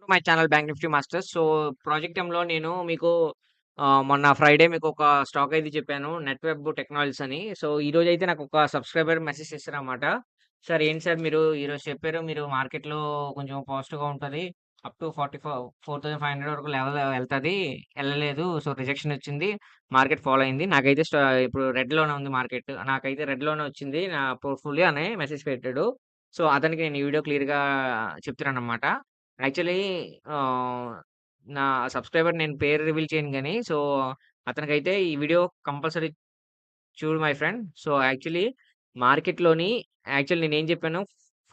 To my channel bank Nifty masters. So, project ఎంలో నేను మీకు మొన్న ఫ్రైడే మీకొక స్టాక్ అయితే చెప్పాను. నెట్ వెబ్ టెక్నాలజీస్ అని. సో, ఈరోజైతే నాకొక సబ్‌స్క్రైబర్ మెసేజ్ చేసారనమాట. సార్ ఏంటి సార్ మీరు ఈరోజు చెప్పారు. మీరు మార్కెట్‌లో కొంచెం పాజిటివ్‌గా ఉంటది. అప్ టు 4,500 వరకు లెవెల్ ఎళ్తది. ఎళ్ళలేదు. సో, రిజెక్షన్ వచ్చింది. మార్కెట్ ఫాలో అయింది. నాకైతే ఇప్పుడు రెడ్‌లోనే ఉంది మార్కెట్. నాకైతే రెడ్‌లోనే వచ్చింది. నా పోర్ట్‌ఫోలియో అని మెసేజ్ పెట్టాడు. సో, అతనికి నేను ఈ వీడియో క్లియర్‌గా చెప్తున్నాననమాట. యాక్చువల్లీ ఆహ్, నా సబ్‌స్క్రైబర్ నేను పేరు రివీల్ చేయను గానీ, సో, అతనికైతే ఈ వీడియో కంపల్సరీ చూడు మై ఫ్రెండ్. సో, మార్కెట్‌లోని యాక్చువల్లీ నేనేం చెప్పాను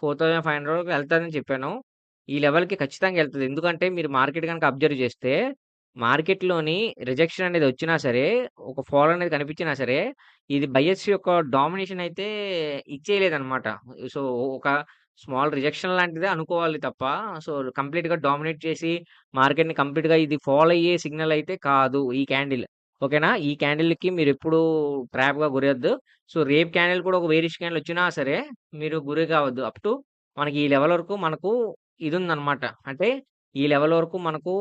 4,500 వరకు ఎళ్తదని చెప్పాను. ఈ లెవెల్‌కి ఖచ్చితంగా ఎళ్తది. ఎందుకంటే మీరు మార్కెట్ గనక అబ్జర్వ్ చేస్తే, మార్కెట్‌లోని రిజెక్షన్ అనేది వచ్చినా సరే, ఒక ఫాల్ అనేది కనిపించినా సరే, ఇది బయర్స్ యొక్క డామినేషన్ అయితే ఇచ్చేయలేదనమాట. సో, ఒక స్మాల్ రిజెక్షన్ లాంటిదే అనుకోవాలి తప్ప, సో, కంప్లీట్‌గా డామినేట్ చేసి మార్కెట్‌ని కంప్లీట్‌గా ఇది ఫాల్ అయ్యే సిగ్నల్ అయితే కాదు ఈ క్యాండిల్. ఓకేనా? ఈ క్యాండిల్‌కి మీరెప్పుడూ ట్రాప్‌గా గురొద్దు. సో, రేపు క్యాండిల్ కూడా ఒక బేరిష్ క్యాండిల్ వచ్చినా సరే, మీరు గురి కావద్దు. అప్ టు మనకి ఈ లెవెల్ వరకు మనకు ఇదుందనమాట. అంటే ఈ లెవెల్ వరకు మనకు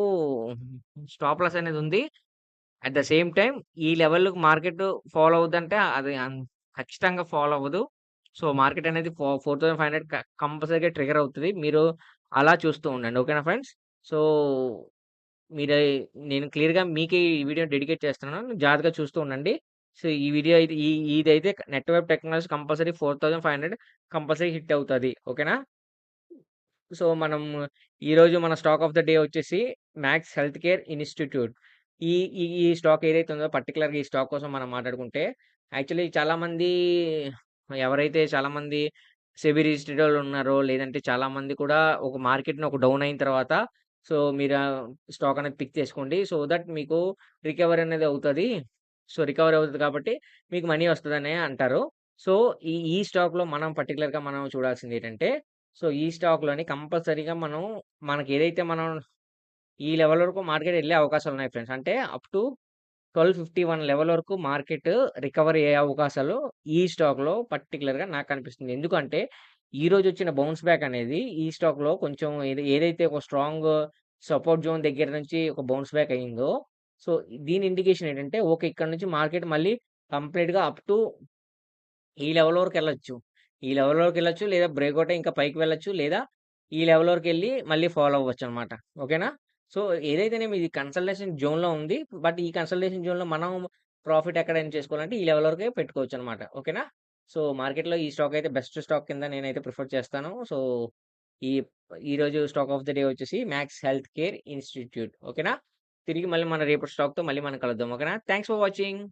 స్టాప్ లాస్ అనేదుంది. అట్ ద సేమ్ టైమ్ ఈ లెవెల్‌కి మార్కెట్ ఫాలో అవుద్దంటే అది ఖచ్చితంగా ఫాలో అవ్వదు. సో, మార్కెట్ అనేది 4,500 కంపల్సరీగా ట్రిగ్గర్ అవుతది. మీరు అలా చూస్తూ ఉండండి. ఓకేనా ఫ్రెండ్స్? సో, మీరై నేను క్లియర్‌గా మీకే ఈ వీడియో డెడికేట్ చేస్తున్నాను. జాగ్రత్తగా చూస్తూ ఉండండి. సో, ఈ వీడియో అయితే ఇదైతే net web technology compulsory 4,500 compulsory hit అవుతది. ఓకేనా? సో, మనం ఈరోజు మన స్టాక్ ఆఫ్ ద డే వచ్చేసి మ్యాక్స్ హెల్త్ కేర్ ఇన్‌స్టిట్యూట్. ఈ ఈ స్టాక్ ఏదైతే ఉందో పర్టిక్యులర్‌గా ఈ స్టాక్ కోసం మనం మాట్లాడుకుంటే, యాక్చువల్లీ చాలామంది సెబీ రిజిస్టర్డ్ ఉన్నారో, లేదంటే చాలామంది కూడా ఒక మార్కెట్‌ని ఒక డౌన్ అయిన తర్వాత, సో, మీరు స్టాక్ అనేది పిక్ చేసుకోండి. సో దట్ మీకు రికవరీ అనేది అవుతది. సో, రికవరీ అవుతది కాబట్టి మీకు మనీ వస్తదనే అంటారు. సో, ఈ స్టాక్‌లో మనం చూడాల్సిందేంటంటే సో, ఈ స్టాక్‌లోని కంపల్సరీగా మనం ఈ లెవెల్ వరకు మార్కెట్ ఎళ్ళే అవకాశాలున్నాయి ఫ్రెండ్స్. అంటే అప్ టు 1251 లెవెల్ వరకు మార్కెట్ రికవరీ అయ్యే అవకాశాలు ఈ స్టాక్‌లో పర్టిక్యులర్‌గా నాకు కనిపిస్తుంది. ఎందుకంటే ఈరోజొచ్చిన బౌన్స్ బ్యాక్ అనేది ఈ స్టాక్‌లో కొంచెం ఏదైతే ఒక స్ట్రాంగ్ సపోర్ట్ జోన్ దగ్గర నుంచి ఒక బౌన్స్ బ్యాక్ అయిందో, సో, దీని ఇండికేషన్ ఏంటంటే ఓకే. ఇక్కడ నుంచి మార్కెట్ మళ్ళీ కంప్లీట్‌గా అప్ టు ఈ లెవెల్ వరకెళ్ళొచ్చు. ఈ లెవెల్ వరకెళ్ళొచ్చు. లేదా బ్రేకౌట్ అయ్యి ఇంకా పైకి వెళ్ళొచ్చు. లేదా ఈ లెవెల్ వరకెళ్ళి మళ్ళీ ఫాలో అవ్వచ్చనమాట. ఓకేనా? సో, ఏదైతేనేమి ఇది కన్సల్టేషన్ జోన్‌లో ఉంది. బట్ ఈ కన్సల్టేషన్ జోన్‌లో మనం ప్రాఫిట్ ఎక్కడ ఎర్న్ చేసుకోవాలంటే ఈ లెవెల్ వరకే పెట్టుకోవచ్చనమాట. ఓకేనా? సో, మార్కెట్‌లో ఈ స్టాక్ అయితే బెస్ట్ స్టాక్ కింద నేనైతే ప్రిఫర్ చేస్తాను. సో, ఈ ఈరోజు స్టాక్ ఆఫ్ ది డే వచ్చేసి మ్యాక్స్ హెల్త్ కేర్ ఇన్‌స్టిట్యూట్. ఓకేనా? తిరిగి మళ్ళీ మన రేపటి స్టాక్‌తో మళ్ళీ మనం కలుద్దాం. ఓకేనా? Thanks for watching.